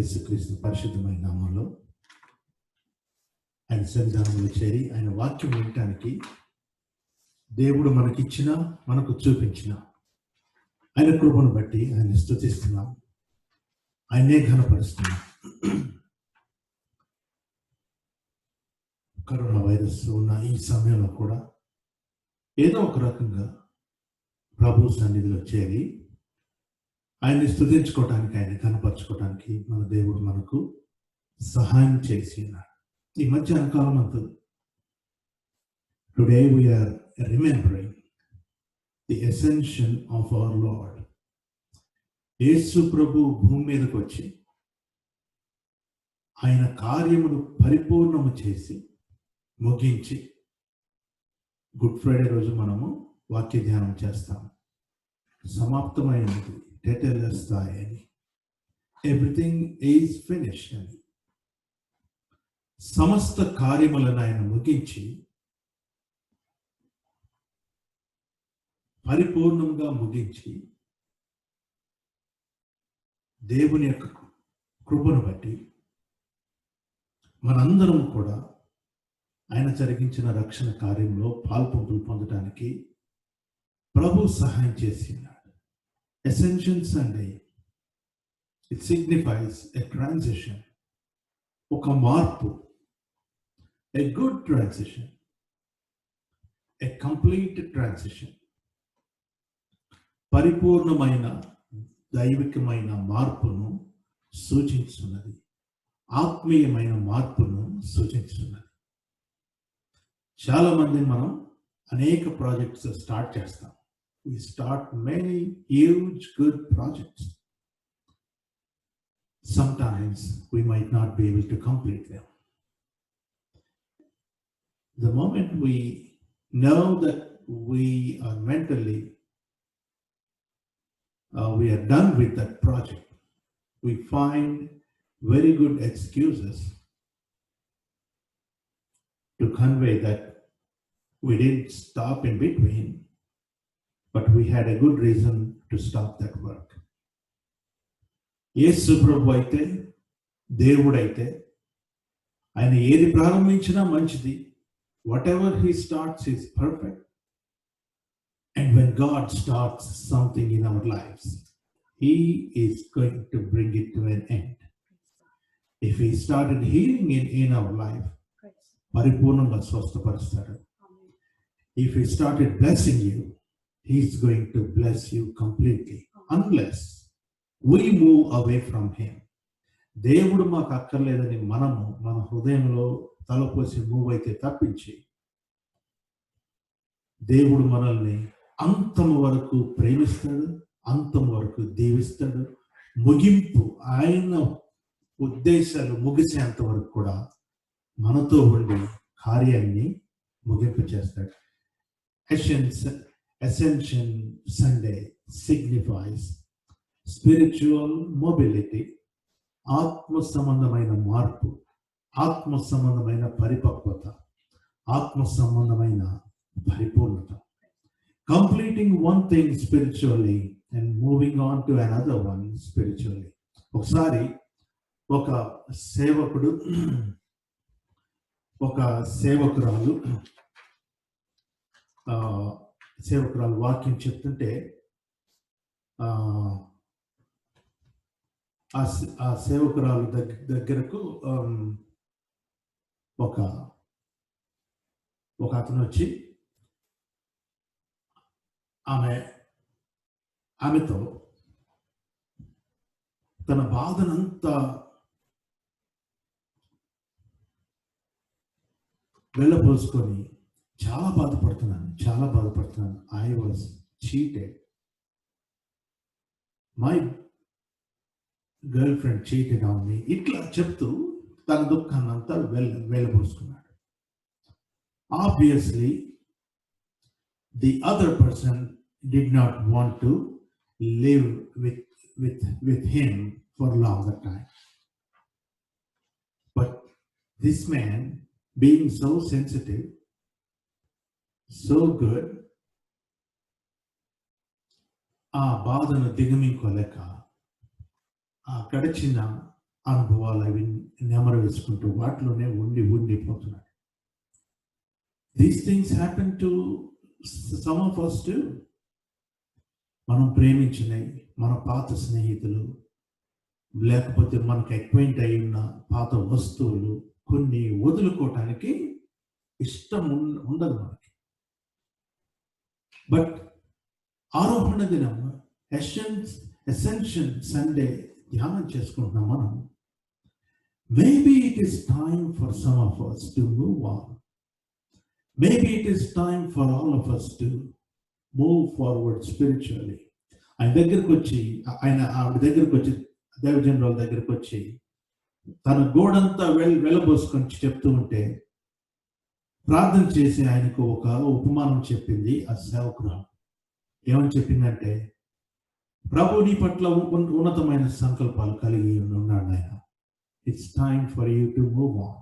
యేసుక్రీస్తు పరిశుద్ధమైన నామములో ఆయన సన్నిధానంలో చేరి ఆయన వాక్యం వినటానికి దేవుడు మనకిచ్చిన, మనకు చూపించిన ఆయన కృపను బట్టి ఆయన స్తుతిస్తున్నాం, ఆయనే ఘనపరుస్తున్నాం. కరోనా వైరస్ ఉన్న ఈ సమయంలో కూడా ఏదో ఒక రకంగా ప్రభు సన్నిధిలో చేరి ఆయన్ని స్తుతించుకోవటానికి, ఆయన కనపరచుకోవటానికి మన దేవుడు మనకు సహాయం చేసి ఉన్నాడు. ఈ మధ్యాహ్న కాలం అంతా today we are remembering the ascension of our lord. Yesu ప్రభు భూమి మీదకి వచ్చి ఆయన కార్యమును పరిపూర్ణము చేసి ముగించి గుడ్ ఫ్రైడే రోజు మనము వాక్య ధ్యానం చేస్తాం. సమాప్తమైనది, టెటెలస్తాయి అని, ఎవ్రీథింగ్ ఈజ్ ఫినిష్డ్ అని, సమస్త కార్యములను ఆయన ముగించి పరిపూర్ణంగా ముగించి దేవుని యొక్క కృపను బట్టి మనందరం కూడా ఆయన జరిగించిన రక్షణ కార్యంలో పాల్పొంపులు పొందడానికి ప్రభు సహాయం చేసినాడు. Ascension Sunday, it signifies a transition, ఒక మార్పు, a good transition, a complete transition, పరిపూర్ణమైన దైవికమైన మార్పును సూచిస్తున్నది, ఆత్మీయమైన మార్పును సూచిస్తున్నది. చాలా మంది మనం అనేక ప్రాజెక్ట్స్ స్టార్ట్ చేస్తాం. We start many huge good projects. Sometimes we might not be able to complete them. The moment we know that we are mentally we are done with that project, we find very good excuses to convey that we didn't stop in between, but we had a good reason to stop that work. యేసు ప్రభు అయితే, దేవుడైతే ఆయన ఏది ప్రారంభించినా మంచిది. Whatever he starts is perfect. And when God starts something in our lives, he is going to bring it to an end. If he started healing in our life, పరిపూర్ణంగా స్వస్థపరుస్తాడు. If he started blessing you, he's going to bless you completely, unless we move away from him. దేవుడు మాకు అక్కర్లేదని మనము మన హృదయంలో తలపోసి move అయితే తప్పించి, దేవుడు మనల్ని అంతం వరకు ప్రేమిస్తాడు, అంతం వరకు దీవిస్తాడు. ముగింపు, ఆయన ఉద్దేశాలు ముగిసేంత వరకు కూడా మనతో ఉండి కార్యాన్ని ముగింపు చేస్తాడు. Ascension Sunday signifies spiritual mobility, ఆత్మ సంబంధమైన మార్పు, ఆత్మ సంబంధమైన పరిపక్వత, ఆత్మ సంబంధమైన పరిపూర్ణత. Completing one thing spiritually and moving on to another one spiritually. ఒకసారి ఒక సేవకురాలు వాక్యం చెప్తుంటే ఆ సేవకురాలు దగ్గరకు ఒక అతను వచ్చి ఆమెతో తన బాధనంతా వెళ్ళపోసుకొని, చాలా బాధపడుతున్నాను, I was cheated, my girlfriend cheated on me, ఇట్లా చెప్తూ తన దుఃఖాన్ని అంతా వెళ్ళబోసుకున్నాడు. Obviously, the other person did not want to live with him for a longer time. But this man, being so sensitive, so good, ఆ బాధను దిగమింకోలేక ఆ గడిచిన అనుభవాలు అవి నెమరు వేసుకుంటూ వాటిలోనే ఉండిపోతున్నాడు. These things happen to some of us too. మనం ప్రేమించినవి, మన పాత స్నేహితులు, లేకపోతే మనకు అక్వైంట్ అయిన పాత వస్తువులు కొన్ని వదులుకోవటానికి ఇష్టం ఉండదు మనకి. బట్ ఆరోహణ దినం అసెన్షన్ సండే ధ్యానం చేసుకుంటున్నాం మనం. Maybe it is time for some of us to move on. Maybe it is time for all of us to move forward spiritually. ఆవిడ దగ్గరకు వచ్చి దేవజనరాల దగ్గరకు వచ్చి తన గోడంతా వెళ్ళబోసుకొని చెప్తూ ఉంటే ప్రార్థన చేసి ఆయనకు ఒక ఉపమానం చెప్పింది ఆ సేవకురాలు. ఏమని చెప్పిందంటే, ప్రభు నీ పట్ల ఉన్నతమైన సంకల్పాలు కలిగి ఉన్నాడు ఆయన. It's time for you to move on.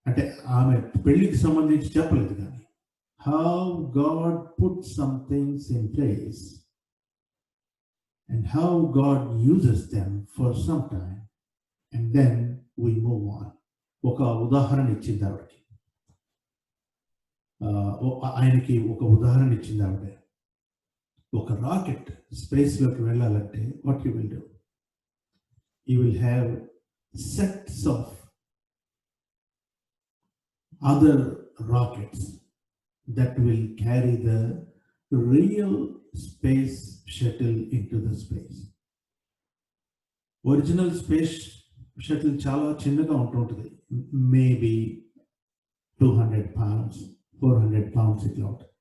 అంటే ఆమె పెళ్లికి సంబంధించి చెప్పలేదు, కానీ how God put some things in place and how God uses them for some time and then we move on. ఒక ఉదాహరణ ఇచ్చింది ఆవిడకి, ఆయనకి ఒక ఉదాహరణ ఇచ్చింది ఆవిడ. ఒక రాకెట్ స్పేస్లోకి వెళ్ళాలంటే what you will do? You will have sets of other rockets that will carry the real space shuttle into the space. Original space shuttle చాలా చిన్నగా ఉంటుంది, మేబీ 200 pounds 400 pounds ఇట్లా ఉంటుంది.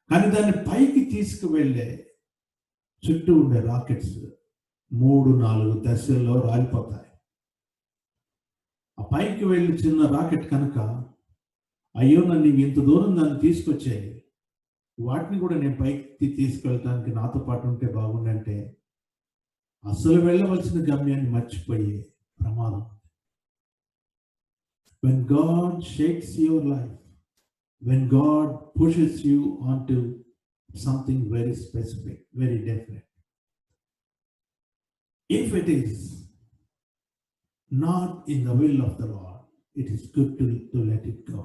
కానీ దాన్ని పైకి తీసుకువెళ్ళే చుట్టూ ఉండే రాకెట్స్ 3-4 దశల్లో రాలిపోతాయి. ఆ పైకి వెళ్ళి చిన్న రాకెట్ కనుక, అయ్యో నన్ను ఇంత దూరం దాన్ని తీసుకొచ్చే, వాటిని కూడా నేను పైకి తీసుకెళ్ళటానికి నాతో పాటు ఉంటే బాగుండంటే అసలు వెళ్ళవలసిన గమ్యాన్ని మర్చిపోయే ప్రమాదం. When God shakes your life, when God pushes you onto something very specific, very definite, if it is not in the will of the Lord, it is good to let it go.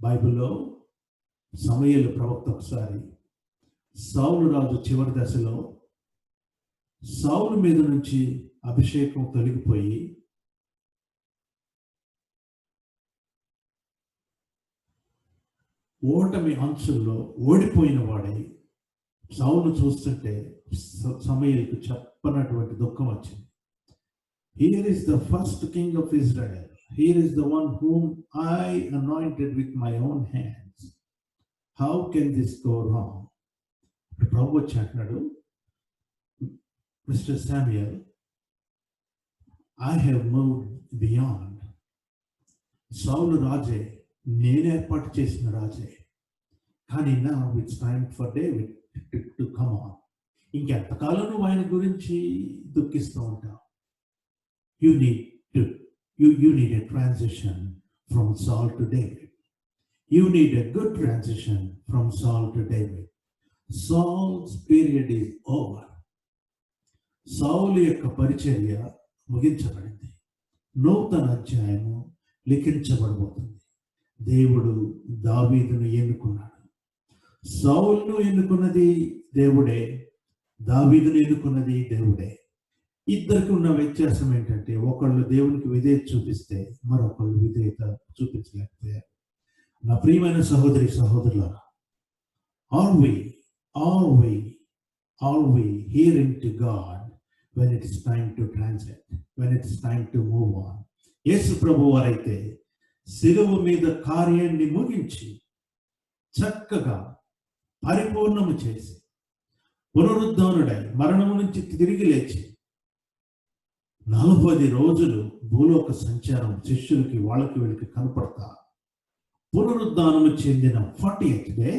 బైబిల్లో సమూయేలు ప్రవక్త ఒకసారి సౌలు రాజు చివరి దశలో సౌలు మీద నుంచి అభిషేకం తొలగిపోయి ఓటమి అంచుల్లో ఓడిపోయిన వాడై సౌలు చూస్తుంటే సమూయేలుకు చెప్పనటువంటి దుఃఖం వచ్చింది. Here is the first king of Israel. Here is the one whom I anointed with my own hands. How can this go wrong? ప్రభు వచ్చి అంటున్నాడు, mister Samuel, I have moved beyond. సౌలు రాజే, నేను ఏర్పాటు చేసిన రాజే, కానీ now it's time for David to come on. ఇంకెంతకాలం నువ్వు ఆయన గురించి దుఃఖిస్తూ ఉంటావు? You need a transition from Saul to David. You need a good transition from Saul to David. Saul's period is over. సౌలు యొక్క పరిచర్య ముగించబడింది. నూతన అధ్యాయము లిఖించబడబోతుంది. దేవుడు దావీదును ఎన్నుకున్నాడు. సౌలును ఎన్నుకున్నది దేవుడే, దావీదును ఎన్నుకున్నది దేవుడే. ఇద్దరికి ఉన్న వ్యత్యాసం ఏంటంటే, ఒకళ్ళు దేవునికి విధేయత చూపిస్తే మరొకళ్ళు విధేయత చూపించలేకపోయారు. నా ప్రియమైన సహోదరి సహోదరులారా, are we hearing to God when it is time to transit, when it is time to move on? యేసు ప్రభు వారైతే శిలువ మీద కార్యాన్ని ముగించి చక్కగా పరిపూర్ణము చేసి పునరుద్ధానుడై మరణము నుంచి తిరిగి లేచి 40 రోజులు భూలోక సంచారం శిష్యులకి వాళ్ళకి వీళ్ళకి కనపడతా పునరుద్ధానము చెందిన 40th day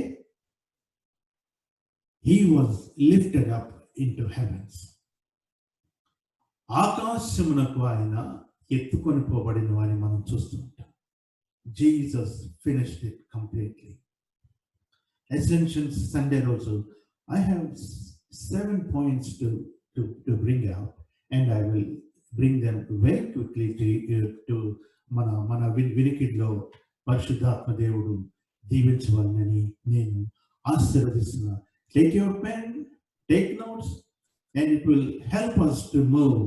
he was lifted up into heavens. ఆకాశమునకు ఆయన ఎత్తుకొని పోబడిన వారిని మనం చూస్తుంటాం. Jesus finished it completely. Ascension Sunday also, I have 7 points to bring out, and I will bring them very quickly to మన వినికిడిలో పరిశుద్ధాత్మ దేవుడు దీవించవాలని నేను ఆశీర్వదిస్తున్నా. Take your pen, take notes, and it will help us to move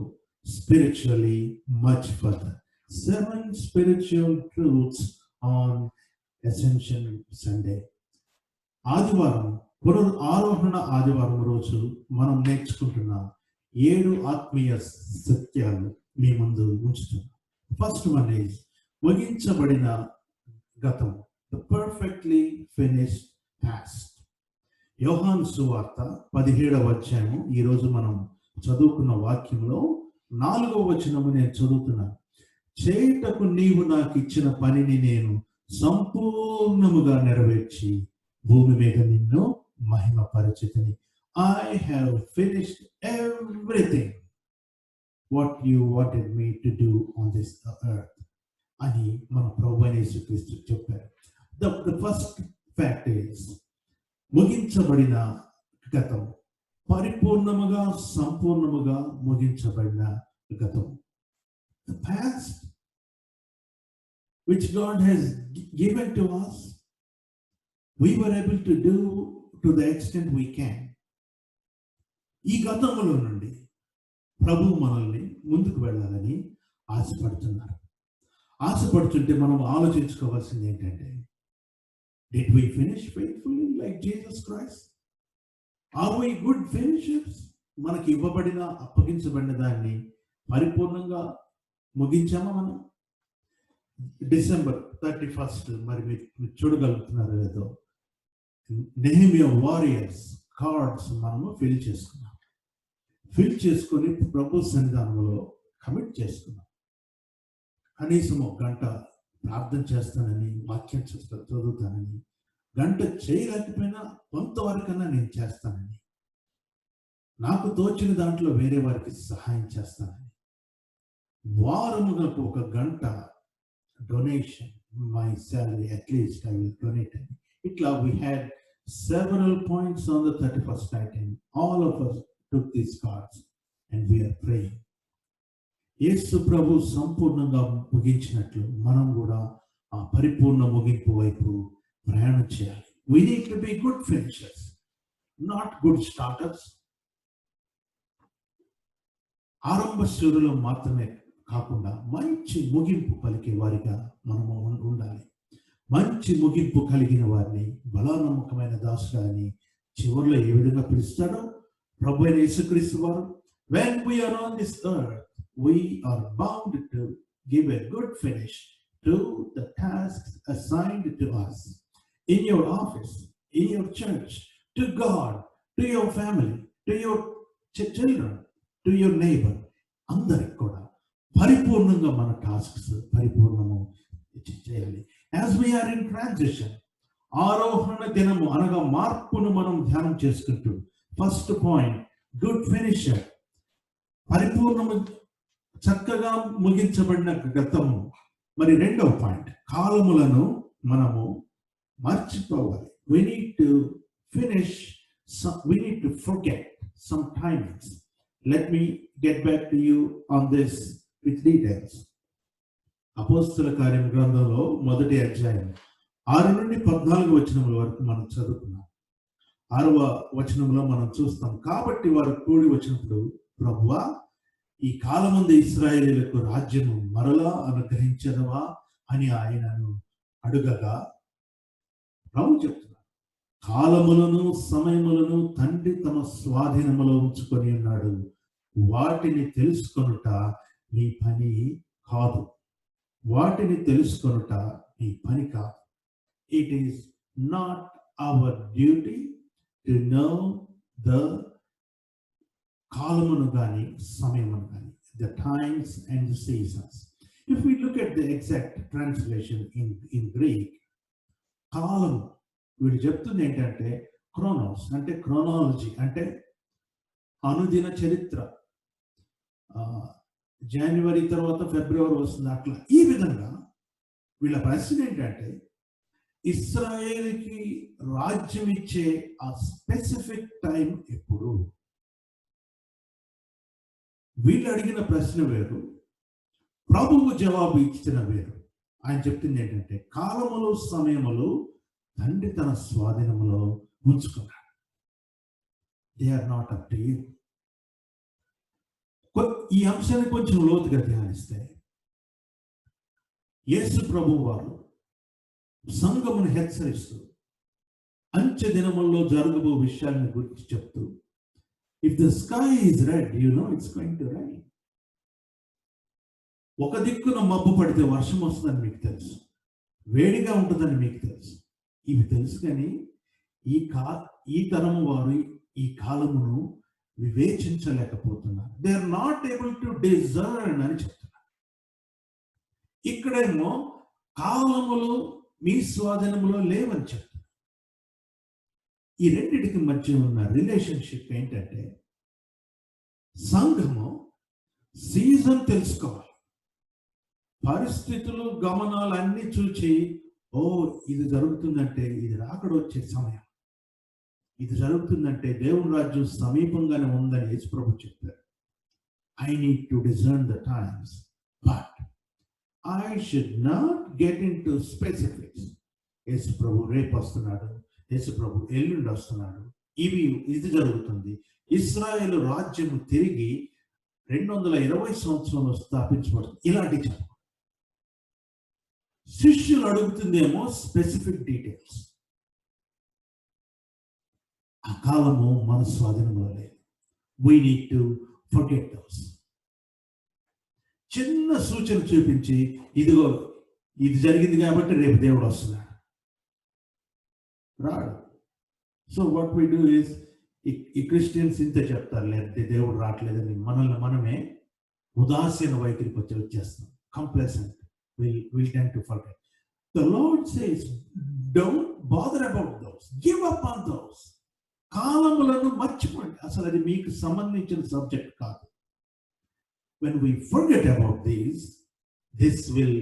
spiritually much further. 7 spiritual truths on Ascension Sunday. ఆదివారం ఆరోహణ ఆదివారం రోజు మనం నేర్చుకుంటున్న 7 ఆత్మీయ సత్యాలు మీ ముందు ఉంచుతున్నాం. ఫస్ట్ వన్ ఈజ్ ముగించబడిన గతం, ద పర్ఫెక్ట్లీ ఫినిష్డ్ పాస్ట్. యోహాను సువార్త 17వ అధ్యాయం ఈరోజు మనం చదువుకున్న వాక్యంలో 4వ వచనము నేను చదువుతున్నాను. చేయుటకు నీవు నాకు ఇచ్చిన పనిని నేను సంపూర్ణముగా నెరవేర్చి భూమి మీద నిన్ను మహిమపరచితిని. I have finished everything what you wanted me to do on this earth అని మన ప్రభువైన యేసుక్రీస్తు చెప్పారు. The first fact is ముగించబడిన గతం, పరిపూర్ణముగా సంపూర్ణముగా ముగించబడిన గతం. The past which God has given to us, we were able to do to the extent we can. ఈ గతంలో నుండి ప్రభు మనల్ని ముందుకు వెళ్ళాలని ఆశపడుతున్నారు. ఆశపడుతుంటే మనం ఆలోచించుకోవాల్సింది ఏంటంటే, did we finish faithfully like Jesus Christ? Are we good finishers? మనకి ఇవ్వబడిన అప్పగించబడిన దాన్ని పరిపూర్ణంగా ముగించామా మనం? December 31st మరి మీరు చూడగలుగుతున్నారు లేదో, నెహెమియా వారియర్స్ కార్డ్స్ మనము ఫిల్ చేసుకున్నాం. ఫిల్ చేసుకొని ప్రభు సన్నిధానంలో కమిట్ చేసుకున్నాం. కనీసం 1 గంట ప్రార్థన చేస్తానని, వాక్యం చదువుతానని, గంట చేయలేకపోయినా కొంతవరకన్నా నేను చేస్తానని, నాకు తోచిన దాంట్లో వేరే వారికి సహాయం చేస్తానని, వారములకు 1 గంట donation, my salary at least I will donate. Itla we had several points on the 31st night, and all of us took these cards and we are praying. యేసు ప్రభు సంపూర్ణంగా ముగించినట్లు మనం కూడా ఆ పరిపూర్ణ ముగింపు వైపు ప్రయాణం చేయాలి. We need to be good finishers, not good starters. ఆరంభ శూరులు మాత్రమే కాకుండా మంచి ముగింపు పలికే వారిగా మనము ఉండాలి. మంచి ముగింపు కలిగిన వారిని బలానమ్మకమైన దాసుడు అని చివరిలో ఏ విధంగా పిలుస్తాడో ప్రభు అయిన యేసుక్రీస్తు వారు, when we are on this earth we are bound to give a good finish to the tasks assigned to us in your office, in your church, to God, to your family, to your children, to your neighbor. అందరికి కూడా పరిపూర్ణంగా మన tasks పరిపూర్ణము చేయాలి. As we are in transition, ఆరోహణ దినము అనగా మార్పును మనం ధ్యానం చేసుకుంటూ, ఫస్ట్ పాయింట్ గుడ్ ఫినిషర్, పరిపూర్ణము చక్కగా ముగించబడిన గతము. మరి 2వ పాయింట్, కాలములను మనము మర్చిపోవాలి. We need to finish, we need to forget some timings. Let me get back to you on this with details. అపోస్తల కార్యం గ్రంథంలో 1వ అధ్యాయం 6 నుండి 14 వచనముల వరకు మనం చదువుకున్నాం. 6వ వచనంలో మనం చూస్తాం, కాబట్టి వారు కూడి వచ్చినప్పుడు, ప్రభువా ఈ కాలమందు ఇశ్రాయేలీయులకు రాజ్యము మరలా అనుగ్రహించదవా అని ఆయనను అడుగగా, ప్రభు చెప్తున్నారు, కాలములను సమయములను తండ్రి తమ స్వాధీనములో ఉంచుకొని ఉన్నాడు, వాటిని తెలుసుకొనుట నీ పని కాదు. వాటిని తెలుసుకొనుట నీ పని కాదు. It is not our duty to know the కాలమును కానీ సమయమును కానీ, the times and the seasons. If we look at the exact translation in Greek, కాలం వీడు చెప్తుంది ఏంటంటే క్రోనోస్ అంటే క్రోనాలజీ, అంటే అనుదిన చరిత్ర. జనవరి తర్వాత ఫిబ్రవరి వస్తుంది, అట్లా. ఈ విధంగా వీళ్ళ ప్రశ్న ఏంటంటే, ఇశ్రాయేలుకి రాజ్యం ఇచ్చే ఆ స్పెసిఫిక్ టైం ఎప్పుడు? వీళ్ళు అడిగిన ప్రశ్న వేరు, ప్రభువు జవాబు ఇచ్చిన వేరు. ఆయన చెప్తుంది ఏంటంటే, కాలములు సమయములు తండ్రి తన స్వాధీనములో ఉంచుకున్నాడు. They are not up to you. ఈ అంశాన్ని కొంచెం లోతుగా ధ్యానిస్తే, యేసు ప్రభువు వారు సంఘమును హెచ్చరిస్తూ అంచె దినముల్లో జరగబో విషయాలను గురించి చెప్తూ, if the sky is red, you know it's going to rain. ఒక దిక్కున మబ్బు పడితే వర్షం వస్తుందని మీకు తెలుసు, వేడిగా ఉంటుందని మీకు తెలుసు. ఇవి తెలుసు, కానీ ఈ తరము వారు ఈ కాలమును వివేచించలేకపోతున్నారు. They are not able to discern అని చెప్తున్నారు. ఇక్కడేమో కాలములు మీ స్వాధీనములో లేవని చెప్తున్నారు. ఈ రెండింటికి మధ్య ఉన్న రిలేషన్షిప్ ఏంటంటే, సంఘము సీజన్ తెలుసుకోవాలి. పరిస్థితులు గమనాలు అన్ని చూచి, ఓ ఇది జరుగుతుందంటే ఇది రాకడ వచ్చే సమయం, ఇది జరుగుతుందంటే దేవుని రాజ్యం సమీపంగానే ఉందని యేసు ప్రభు చెప్పారు. I need to discern the times, but I should not get into specifics. Yesu ప్రభు రేపు వస్తున్నాడు, యేసు ప్రభు ఎల్లుండి వస్తున్నాడు, ఇది జరుగుతుంది. ఇశ్రాయేలు రాజ్యం తిరిగి 220 సంవత్సరంలో స్థాపించబడుతుంది. ఇలాంటి చెప్పు. శిష్యులు అడుగుతుందేమో స్పెసిఫిక్ డీటెయిల్స్. ఆ కాలము మన స్వాధీనంలో లేదు. We need to forget those. చిన్న సూచన చూపించి, ఇదిగో ఇది జరిగింది కాబట్టి రేపు దేవుడు వస్తున్నాడు, రాడు. So what we do is, ఈ క్రిస్టియన్స్ ఇంత చెప్తారు, లేదంటే దేవుడు రావట్లేదని మనల్ని మనమే ఉదాసీన వైఖరికి వచ్చేస్తాం. Complacent. We'll tend to forget. The Lord says, don't bother about those. Give up on those. కాలములను మర్చిపోండి. అసలు అది మీకు సంబంధించిన సబ్జెక్ట్ కాదు. When we forget about these, this will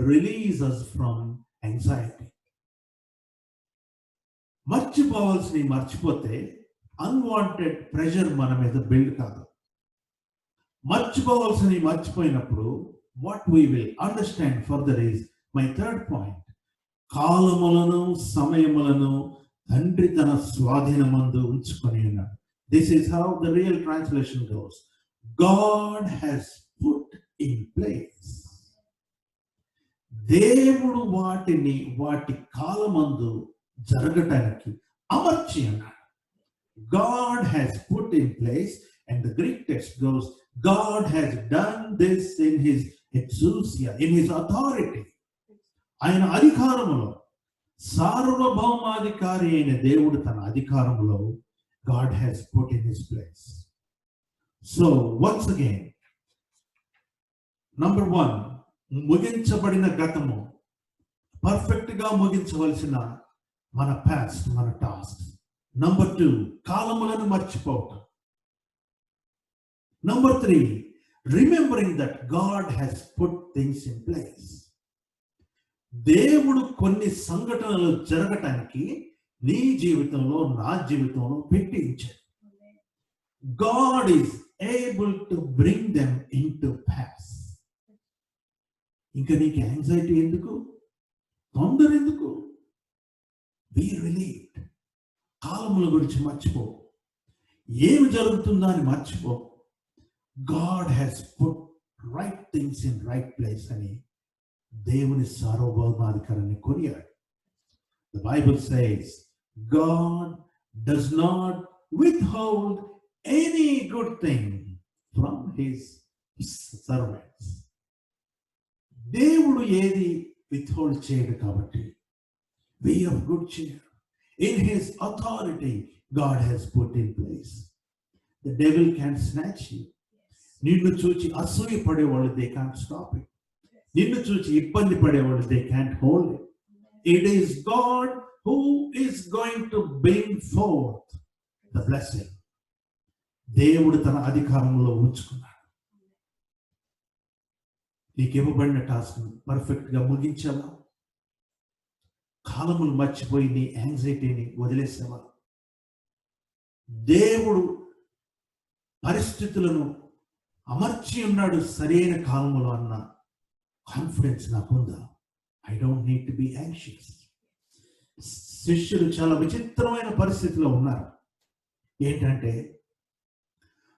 release us from anxiety. మర్చిపోవాల్సినవి మర్చిపోతే అన్వాంటెడ్ ప్రెషర్ మన మీద బిల్డ్ కాదు. మర్చిపోవాల్సినవి మర్చిపోయినప్పుడు what we will understand further is my third point. కాలములను సమయములను తండ్రి తన స్వాధీనమందు ఉంచుకొని ఉన్నాడు. This is how the real translation goes. God has put in place. దేవుడు వాటి కాలమందు జరగటానికి అమర్చి ఉన్నాడు. God has put in place, and the Greek text goes, God has done this in his exousia, in his authority. ఆయన అధికారములో, సార్వభౌమాధికారి అయిన దేవుడు తన అధికారములో God has put in his place. So once again, number 1, ముగించబడిన గతము, పర్ఫెక్ట్ గా ముగించవలసిన మన past, మన task. Number 2, కాలములను మర్చిపోవటం. Number 3, remembering that God has put things in place. దేవుడు కొన్ని సంఘటనలు జరగటానికి నీ జీవితంలో, నా జీవితంలో పెట్టి ఇచ్చాడు. God is able to bring them into pass. ఇంకా నీకు యాంగ్జైటీ ఎందుకు, తొందర ఎందుకు? Be relieved. కాలముల గురించి మర్చిపో, ఏమి జరుగుతుందో అని మర్చిపో. God has put right things in right place అని దేవుని సార్వభౌమాధికారాన్ని కొనియాడు. The Bible says God does not withhold any good thing from his servants. దేవుడు ఏది withhold చేయడు కాబట్టి be of good cheer. In his authority God has put in place. The devil can't snatch you. నిన్ను చూచి అసూయ పడేవాళ్ళు, they can't stop it. నిన్ను చూచి ఇబ్బంది పడేవాళ్ళు, they can't hold it. It is God who is going to bring forth the blessing. దేవుడు తన అధికారంలో ఉంచుకున్నాడు. నీకు ఇవ్వబడిన టాస్క్ పర్ఫెక్ట్ గా ముగించావా? కాలములు మర్చిపోయి నీ యాంగ్జైటీని వదిలేసావా? దేవుడు పరిస్థితులను అమర్చి ఉన్నాడు సరైన కాలంలో అన్న కాన్ఫిడెన్స్ నాకుందా? I don't need to be anxious. శిష్యులు చాలా విచిత్రమైన పరిస్థితిలో ఉన్నారు. ఏంటంటే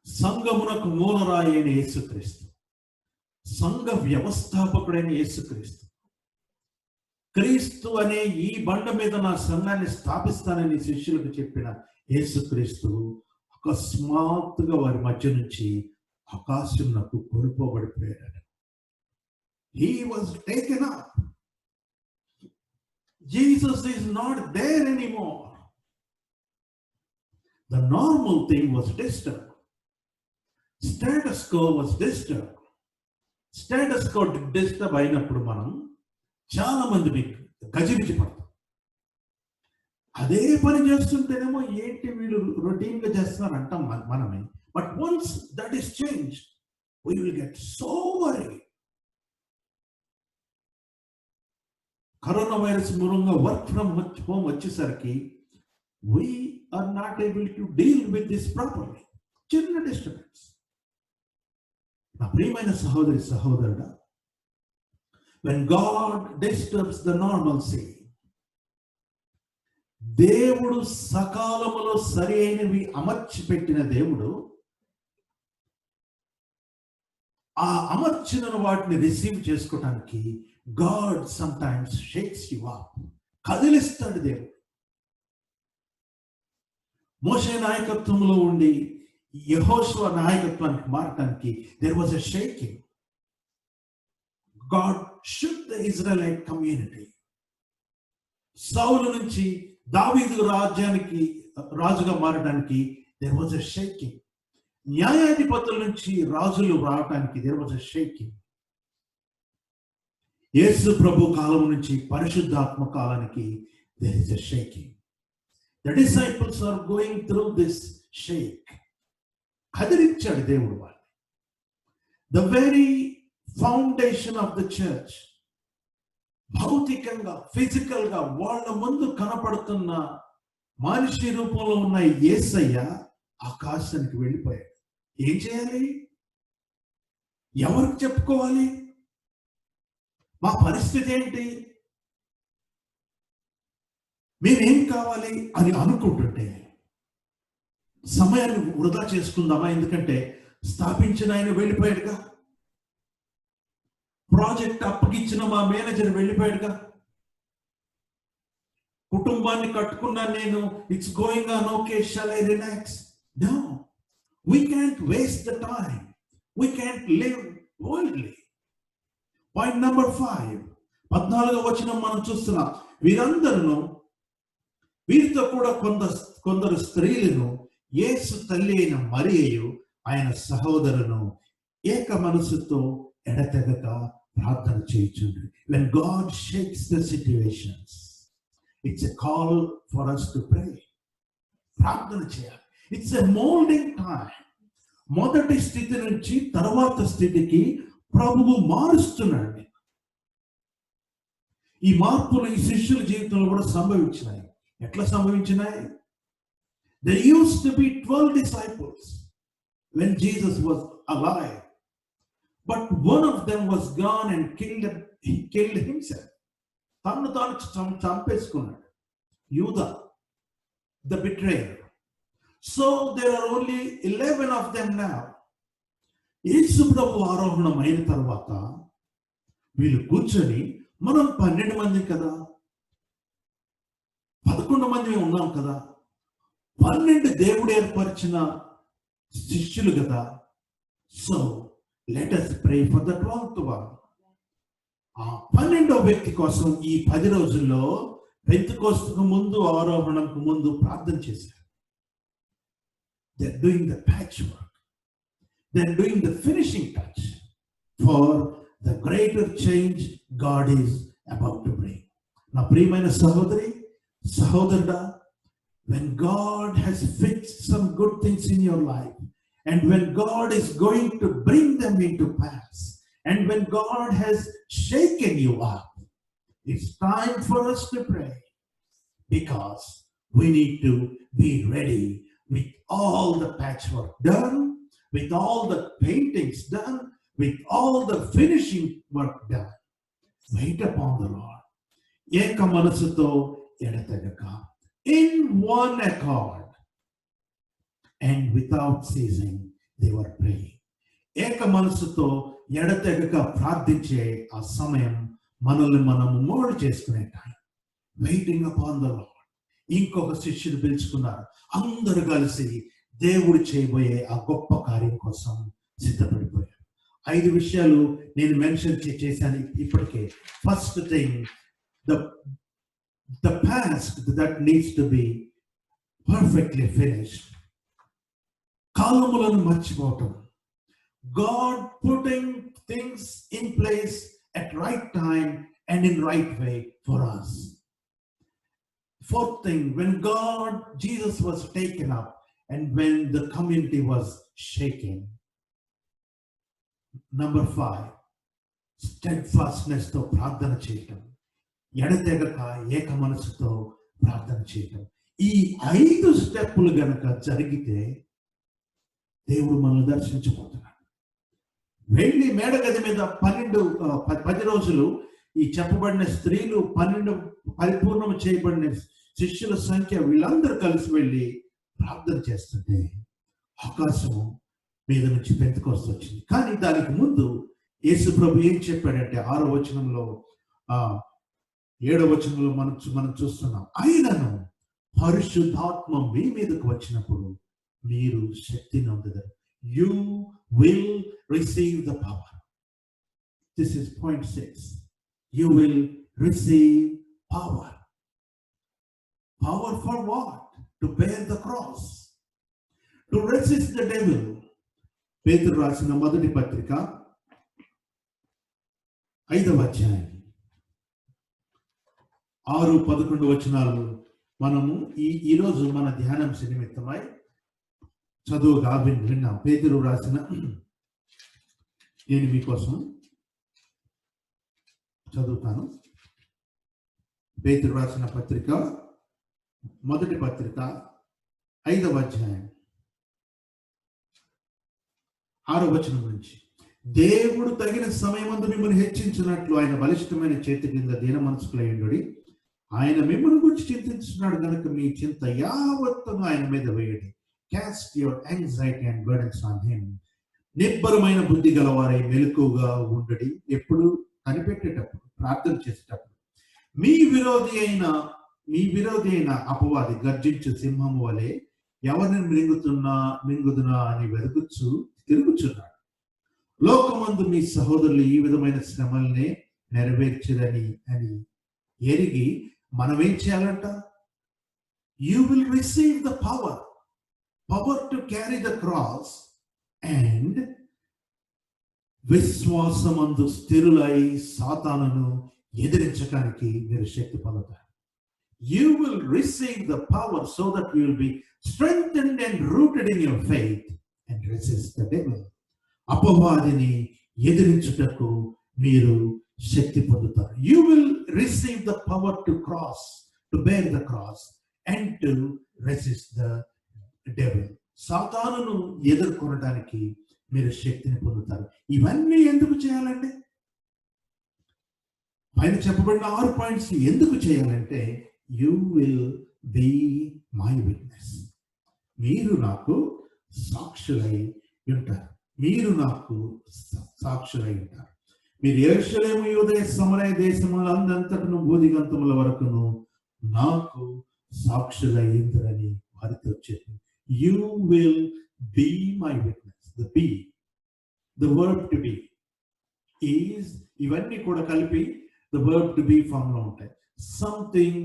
సంఘమునకు మూలరాయి అయిన యేసుక్రీస్తు, సంఘ వ్యవస్థాపకుడైన యేసుక్రీస్తు, క్రీస్తు అనే ఈ బండ మీద నా సంఘాన్ని స్థాపిస్తానని శిష్యులకు చెప్పిన యేసుక్రీస్తు అకస్మాత్తుగా వారి మధ్య నుంచి ఆకాశంకు కొనుక్కోబడిపోయాడు. He was taken up. Jesus is not there anymore. The normal thing was disturbed. Status quo was disturbed. Status quo disturb అయినప్పుడు మనం చాలా మంది గజిబిజి పడతాం. అదే పని చేస్తుంటేనేమో ఏంటి వీళ్ళు రొటీన్గా చేస్తున్నారు అంటాం మనమే. But once that is change we will get so worry. Corona virus మూలంగా వర్క్ ఫ్రమ్ హోమ్ వచ్చేసరికి we are not able to deal with this properly. చిన్న డిస్టర్బెన్స్. నా ప్రియమైన సహోదరి సహోదరుడా, when God disturbs the normalcy, దేవుడు సకాలములో సరి అయినవి అమర్చి పెట్టిన దేవుడు ఆ అమర్చిన వాటిని రిసీవ్ చేసుకోవటానికి God sometimes shakes you up. కదిలిస్తాడు దేవుడు. మోషే నాయకత్వంలో ఉండి యెహోషువ నాయకత్వానికి మారటానికి there was a shaking. God shook the Israelite community. సౌలు నుంచి దావీదు రాజ్యానికి రాజుగా మారడానికి దేర్ వాజ్ ఎ షేకింగ్. న్యాయాధిపతుల నుంచి రాజులు రావటానికి there was a shaking. Yesu ప్రభు కాలం నుంచి పరిశుద్ధాత్మ కాలానికి there is a shaking. The disciples are going through this shake. కదిలించాడు దేవుడు వాళ్ళు. The very foundation of the church, భౌతికంగా ఫిజికల్ గా వాళ్ళ ముందు కనపడుతున్న మనిషి రూపంలో ఉన్న యేసయ్య ఆకాశానికి వెళ్ళిపోయాడు. ఏం చేయాలి? ఎవరికి చెప్పుకోవాలి? మా పరిస్థితి ఏంటి? మేమేం కావాలి అని అనుకుంటుంటే సమయాన్ని వృధా చేసుకుందామా? ఎందుకంటే స్థాపించిన ఆయన వెళ్ళిపోయాడుగా. ప్రాజెక్ట్ అప్పగిచ్చిన మా మేనేజర్ వెళ్ళిపోయాడుగా. కుటుంబాన్ని కట్టుకున్నాను నేను, it's going on, okay, shall I relax? No, we can't waste the time. We can't live worldly. Point number 5, 14వ వచనం మనం చూస్తున్నాం. వీరితో కూడా కొందరు స్త్రీలను యేసు తల్లి అయిన మరియయు ఆయన సహోదరును ఏక మనసుతో ఎడతెగక ప్రార్థన చేయుచుండ్రి. When God shakes the situations, it's a call for us to pray. ప్రార్థన చేయాలి. It's a molding time. మొదటి స్థితి నుంచి తర్వాత స్థితికి ప్రభువు మారుస్తున్నాడు. ఈ మార్పులు ఈ శిష్యుల జీవితంలో కూడా సంభవించినాయి. ఎట్లా సంభవించినాయి? There used to be 12 disciples when Jesus was alive. But one of them was gone and killed himself. తను చంపేసుకున్నాడు. యూదా, the betrayer. So there are only 11 of them now. యేసు ప్రభు ఆరోహణం అయిన తర్వాత వీళ్ళు కూర్చొని మనం 12 మంది కదా, 11 మంది ఉన్నాం కదా, 12 దేవుడు ఏర్పరిచిన శిష్యులు కదా. So let us pray for the 12th one. ఆ 12వ వ్యక్తి కోసం ఈ 10 రోజుల్లో పెంతెకోస్తుకు ముందు, ఆరోహణంకు ముందు ప్రార్థన చేశారు. They're doing the patchwork. They're doing the finishing touch for the greater change God is about to bring. నా ప్రియమైన సహోదరి సహోదరుడా, when God has fixed some good things in your life, and when God is going to bring them into pass, and when God has shaken you up, it's time for us to pray, because we need to be ready with all the patchwork done, with all the paintings done, with all the finishing work done. Wait upon the Lord. ఏక మనసుతో ఎడతెగక, in one accord and without ceasing they were praying. ఏక మనసుతో ఎడతెగక ప్రార్థించే ఆ సమయం మనల్ని మనము మోల్డ్ చేసుకునే time. Waiting upon the lord. ఇంకొక శిష్యుడు పిలుచుకున్నారు. అందరూ కలిసి దేవుడు చేయబోయే ఆ గొప్ప కార్యం కోసం సిద్ధపడిపోయారు. 5 విషయాలు నేను మెన్షన్ చేశాను ఇప్పటికే. First thing, the past that needs to be perfectly finished. కాలములను మర్చిపోవటం. God putting things in place at right time and in right way for us. Fourth thing, when Jesus was taken up and when the community was shaken. Number 5, steadfastness తో ప్రార్థన చేయటం. ఎడతెగక ఏక మనసుతో ప్రార్థన చేయటం. ఈ 5 స్టెప్పులు గనక జరిగితే దేవుడు మనల్ని దర్శించబోతున్నాడు. వెళ్ళి మేడగది మీద 10 రోజులు ఈ చెప్పబడిన స్త్రీలు 12 పరిపూర్ణం చేయబడిన శిష్యుల సంఖ్య వీళ్ళందరూ కలిసి వెళ్ళి ప్రార్థన చేస్తుంటే ఆకాశము మీద నుంచి పెంతెకొస్తు వచ్చింది. కానీ దానికి ముందు యేసు ప్రభు ఏం చెప్పాడంటే 6వ వచనంలో 7వ వచనంలో మనం చూస్తున్నాం. ఆయనను పరిశుద్ధాత్మ మీ మీదకు వచ్చినప్పుడు మీరు శక్తిని పొందుతారు. You will receive the power. This is point 6. You will receive power. Power for what? To bear the cross. To resist the devil. పేతురు రాసిన మొదటి పత్రిక 5వ అధ్యాయం 6-11 వచనాలు మనము ఈరోజు మన ధ్యానాంశ నిమిత్తమై చదువుగా విన్నాం. పేతురు రాసిన, నేను మీకోసం చదువుతాను. పేతురు రాసిన పత్రిక మొదటి పత్రిక 5వ అధ్యాయం 6వ వచనం నుంచి. దేవుడు తగిన సమయమందు మిమ్మల్ని హెచ్చించినట్లు ఆయన బలిష్టమైన చేతి కింద దీన మనసుకులయ్యుండి ఆయన మిమ్మల్ని గురించి చింతించున్నాడు కనుక మీ చింత యావత్తును ఆయన మీద వేయండి. Cast your anxiety and burdens on him. నిబ్బరమైన బుద్ధి గలవారై మెలకువగా ఉండడి. ఎప్పుడు కనిపెట్టేటప్పుడు, ప్రార్థన చేసేటప్పుడు మీ విరోధి అయిన అపవాది గర్జించు సింహము వలె ఎవరిని మింగుదునా అని తిరుగుచున్నాడు. లోకమందు మీ సహోదరులు ఈ విధమైన శ్రమల్నే నెరవేర్చదని అని ఎరిగి మనం ఏం చేయాలంట? You will receive the power to carry the cross and విశ్వాసమందు స్థిరులై సాతానును ఎదిరించడానికి మీరు శక్తి పొందుతారు. You will receive the power so that you will be strengthened and rooted in your faith and resist the devil. అపవాదిని ఎదిరించుటకు మీరు శక్తి పొందుతారు. You will receive the power to bear the cross and to resist the devil. సాతానును ఎదుర్కొనడానికి మీరు శక్తిని పొందుతారు. ఇవన్నీ ఎందుకు చేయాలంటే, పైన చెప్పబడిన 6 పాయింట్స్ ఎందుకు చేయాలంటే, you will be my witness. మీరు నాకు సాక్షులై ఉంటారు. మీరు యెరూషలేము యూదయ సమరయ దేశములందంతటను భూదిగంతముల వరకును నాకు సాక్షులయ్యుందురని వారితో చెప్పి. You will be my witness. The verb to be is ఇవన్నీ కూడా కలిపి the verb to be form లో ఉంటాయి. Something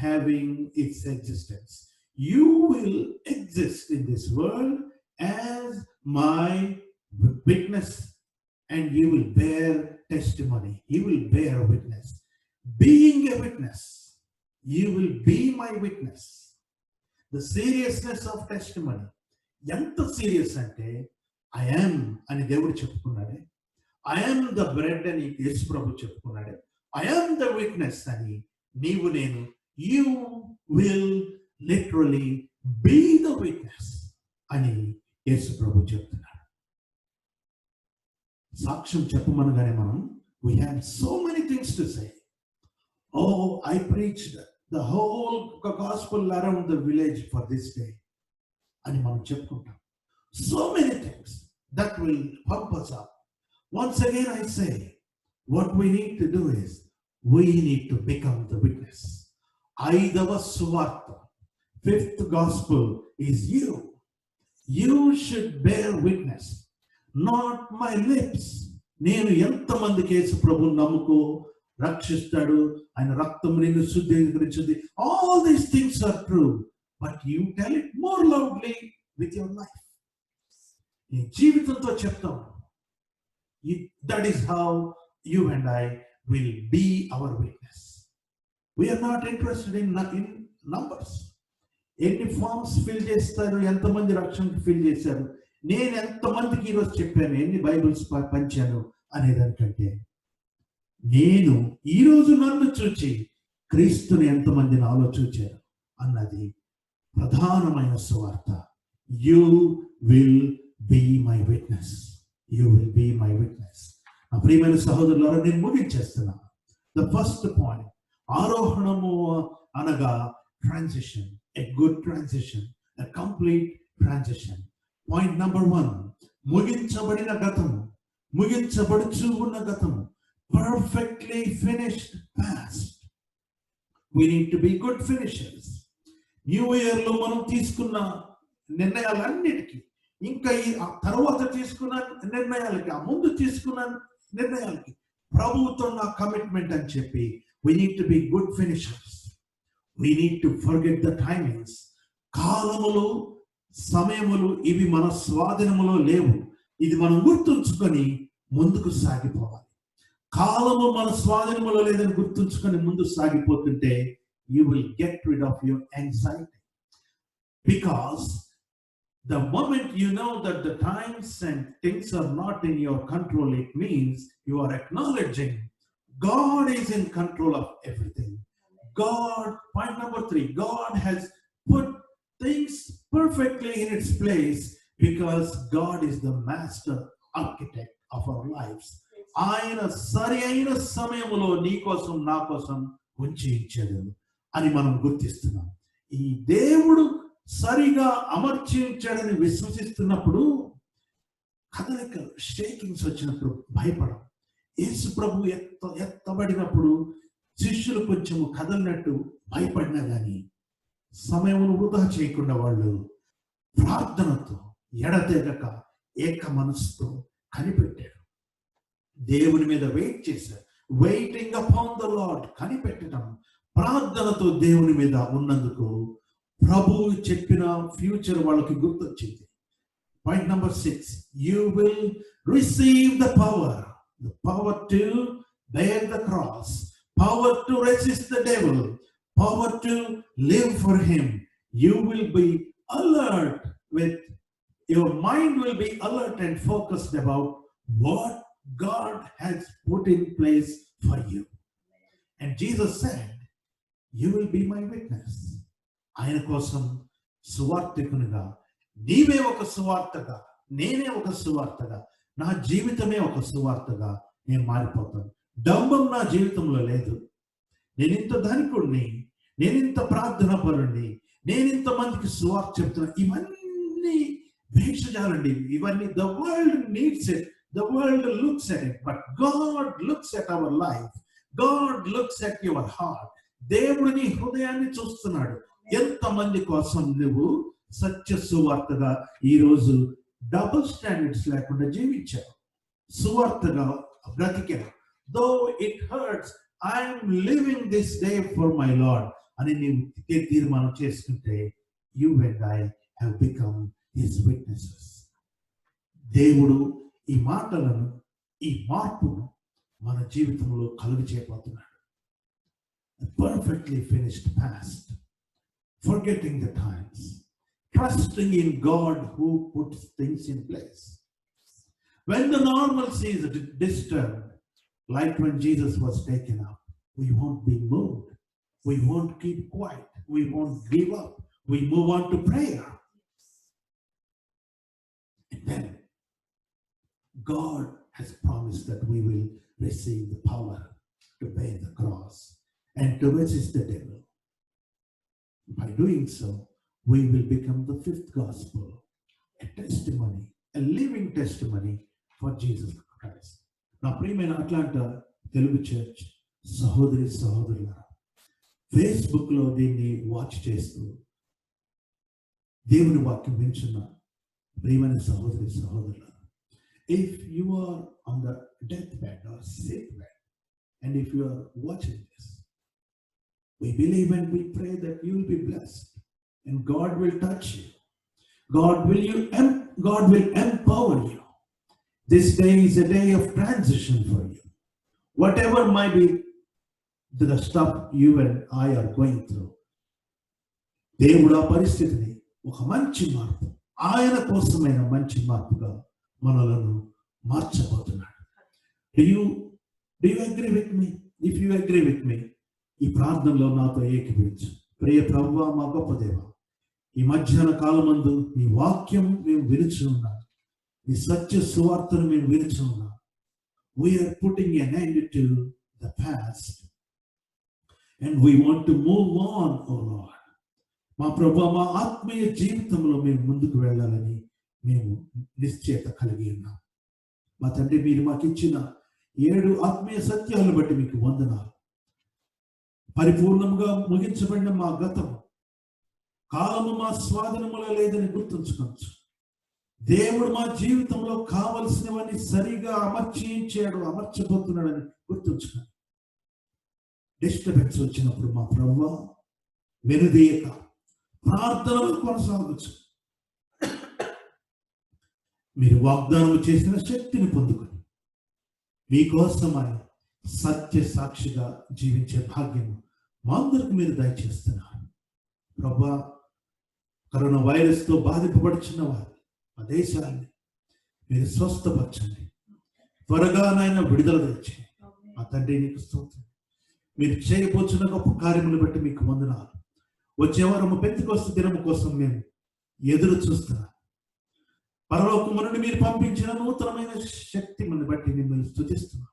having its existence. You will exist in this world as my witness and you will bear testimony. You will bear witness. Being a witness, you will be my witness. The seriousness of testimony. ఎంత serious అంటే, I am అని దేవుడు చెప్పుకున్నాడే, I am the bread అని యేసు ప్రభు చెప్పుకున్నాడే, I am the witness అని నీవు నేను, you will literally be the witness అని యేసు ప్రభు చెప్తున్నాడు. సాక్ష్యం చెప్పమనగానే మనం we have so many things to say. Oh, I preached the whole gospel around the village for this day అని మనం చెప్పుకుంటాం. So many things that will pump us up. Once again I say, what we need to do is we need to become the witness. ఐదవ సువార్త, fifth gospel is you. You should bear witness, not my lips. నేను ఎంతమందికి యేసు ప్రభువు నమ్ముకో రక్షిస్తాడు, ఆయన రక్తం నిన్ను శుద్ధీకరించింది, all these things are true, but you tell it more loudly with your life. నీ జీవితంతో చెప్తాం. That is how you and I will be our witness. We are not interested in numbers. ఎన్ని ఫార్మ్స్ ఫిల్ చేస్తారు, ఎంతమంది రక్షణకు fill చేశారు, నేను ఎంతమందికి ఈరోజు చెప్పాను, ఎన్ని బైబిల్స్ పంచాను అనేదానికంటే నేను ఈరోజు నన్ను చూచి క్రీస్తుని ఎంతమంది నాలో చూచారు అన్నది ప్రధానమైన సువార్త. You will be my witness. You will be my witness. నా ప్రియమైన సహోదరులారా, నేను ముగించేస్తున్నా. ద ఫస్ట్ పాయింట్, ఆరోహణము అనగా transition, a good transition, a complete transition. Point number 1, ముగించబడిన గతము, ముగించబడుచు ఉన్న గతము, perfectly finished past. We need to be good finishers. New year లో మనం తీసుకున్న నిర్ణయాలన్నిటికీ, ఇంకా ఈ తర్వాత తీసుకున్న నిర్ణయాలకి, ఆ ముందు తీసుకున్న నిర్ణయాలకి ప్రభువుతో నా కమిట్మెంట్ అని చెప్పి we need to be good finishers. We need to forget the timings. కాలములు, సమయములు ఇవి మన స్వాధీనములో లేవు. ఇది మనం గుర్తుంచుకొని ముందుకు సాగిపోవాలి. కాలము మన స్వాధీనములో లేదని గుర్తుంచుకొని ముందుకు సాగిపోతుంటే you will get rid of your anxiety. Because the moment you know that the times and things are not in your control, it means you are acknowledging God is in control of everything. God, point number 3, God has put things perfectly in its place because God is the master architect of our lives. ఆయన సరి అయిన సమయంలో నీ కోసం నా కోసం ఉంచి ఇచ్చాడు అని మనం గుర్తిస్తున్నాం. ఈ దేవుడు సరిగా అమర్చించాడని విశ్వసిస్తున్నప్పుడు కదలికలు, షేకింగ్స్ వచ్చినప్పుడు భయపడం. యేసు ప్రభు ఎత్తబడినప్పుడు శిష్యులు కొంచెము కదలినట్టు భయపడినా కానీ సమయమును వృధా చేయకుండా వాళ్ళు ప్రార్థనతో ఎడతెగక ఏక మనసుతో కనిపెట్టారు. దేవుని మీద వెయిట్ చేశారు. వెయిటింగ్ అపాన్ ద లార్డ్, కనిపెట్టడం, ప్రార్థనతో దేవుని మీద ఉన్నందుకు ప్రభువు చెప్పిన ఫ్యూచర్ వాళ్ళకి గుర్తొచ్చింది. Point number 6, you will receive the power to bear the cross, power to resist the devil, power to live for him. You will be alert with, your mind will be alert and focused about what God has put in place for you. And Jesus said, you will be my witness. ఆయన కోసం సువార్తికునిగా, నీవే ఒక సువార్తగా, నేనే ఒక సువార్తగా, నా జీవితమే ఒక సువార్తగా నేను మారిపోతాను. డంబం నా జీవితంలో లేదు. నేనింత ధనికుడిని, నేనింత ప్రార్థన పరుణ్ణి, నేనింత మందికి సువార్త చెప్తున్నా, ఇవన్నీ భేషజాలండి. ఇవన్నీ the world needs it, the world looks at it, but God looks at our life, God looks at your heart. దేవుడు నీ హృదయాన్ని చూస్తున్నాడు. ఎంతమంది కోసం నువ్వు సత్య సువార్తగా ఈరోజు డబుల్ స్టాండర్డ్స్ లేకుండా జీవించావు, సువార్తగా బ్రతికావు. Though it hurts, I am living this day for my Lord అని నీవు తీర్మానం చేసుకుంటే you and I have become his witnesses. దేవుడు ఈ మాటలను, ఈ మార్పును మన జీవితంలో కలుగు చేయబోతున్నాడు. A perfectly finished past, forgetting the times, trusting in God who puts things in place. When the normalcy is disturbed, like when Jesus was taken up, we won't be moved. We won't keep quiet. We won't give up. We move on to prayer. And then God has promised that we will receive the power to bear the cross and to resist the devil. By doing so, we will become the fifth gospel, a testimony, a living testimony for Jesus Christ. నా ప్రియమైన Atlanta Telugu church సహోదరి సహోదరులారా, ఫేస్బుక్లో దీన్ని watch చేస్తూ దేవుని వాక్యం వింటున్న ప్రియమైన సహోదరి సహోదరులారా, if you are on the deathbed or sick bed, and if you are watching this, we believe and we pray that you will be blessed and God will touch you. God will empower you. This day is a day of transition for you. Whatever might be the stuff you and I are going through, దేవుడు ఆ పరిస్థితిని ఒక మంచి మార్పు, ఆయన కోసమైన మంచి మార్పుగా మనలను మార్చబోతున్నాడు. Do you agree with me? If you agree with me, ఈ ప్రార్థనలో నాతో ఏకీభవించు. ప్రియ ప్రభువా, మా గొప్ప దేవా, ఈ మధ్యాహ్న కాలమందు మీ వాక్యం మేము వినుచు ఉన్నాం, మీ సత్య సువార్తను మేము వినుచు ఉన్నాం. We are putting an end to the past and we want to move on, oh Lord. మా ప్రభువా, మా ఆత్మీయ జీవితంలో మేము ముందుకు వెళ్ళాలని మేము నిశ్చయత కలిగి ఉన్నాం. మా తండ్రి, మీరు మాకు ఇచ్చిన 7 ఆత్మీయ సత్యాలను బట్టి మీకు వందనాలు. పరిపూర్ణంగా ముగించబడిన మా గతం, కాలము మా స్వాధీనములో లేదని గుర్తుంచుకోవచ్చు. దేవుడు మా జీవితంలో కావలసినవన్నీ సరిగా అమర్చబోతున్నాడని గుర్తుంచుకోండి. డిస్టర్బెన్స్ వచ్చినప్పుడు మా ప్రభువా, వెనుదీయక ప్రార్థనలు కొనసాగవచ్చు. మీరు వాగ్దానం చేసిన శక్తిని పొందుకొని మీకోసమై సత్య సాక్షిగా జీవించే భాగ్యం మా అందరికి మీరు దయచేస్తున్నారు. ప్రభువా, కరోనా వైరస్తో బాధింపబడుచున్న వారు మా దేశాన్ని మీరు స్వస్థపరచండి. త్వరగా నాయన విడుదల తెచ్చండి. మా తండ్రి, నీకు స్తోత్రం. మీరు చేయబోతున్న గొప్ప కార్యములు బట్టి మీకు వందనాలు. వచ్చే వారము పెంతెకొస్తు దినము కోసం మేము ఎదురు చూస్తున్నాం. పరలోకము నుండి మీరు పంపించిన నూతనమైన శక్తిని బట్టి మిమ్మల్ని స్తుతిస్తున్నాం.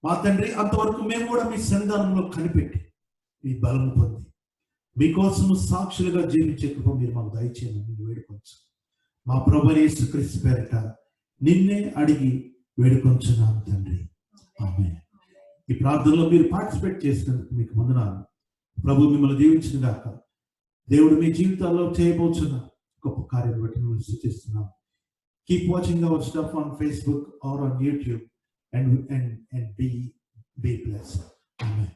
మా తండ్రి, అంతవరకు మేము కూడా మీ సన్నిధానంలో కనిపెట్టి మీ బలము పొంది మీకోసము సాక్షులుగా జీవించే కృప మీరు మాకు దయచేయమని వేడుకొచ్చు. మా ప్రభువైన యేసుక్రీస్తు పేరిట నిన్నే అడిగి వేడుకొంచున్నాం తండ్రి, ఆమేన్. ఈ ప్రార్థనలో మీరు పార్టిసిపేట్ చేసినందుకు మీకు వందనాలు. ప్రభు మిమ్మల్ని దీవించిన గాక. దేవుడు మీ జీవితాల్లో చేయబోతున్న గొప్ప కార్యం బట్టి మిమ్మల్ని స్తుతిస్తున్నాం. Keep watching our stuff on Facebook or on YouTube and be blessed. Amen.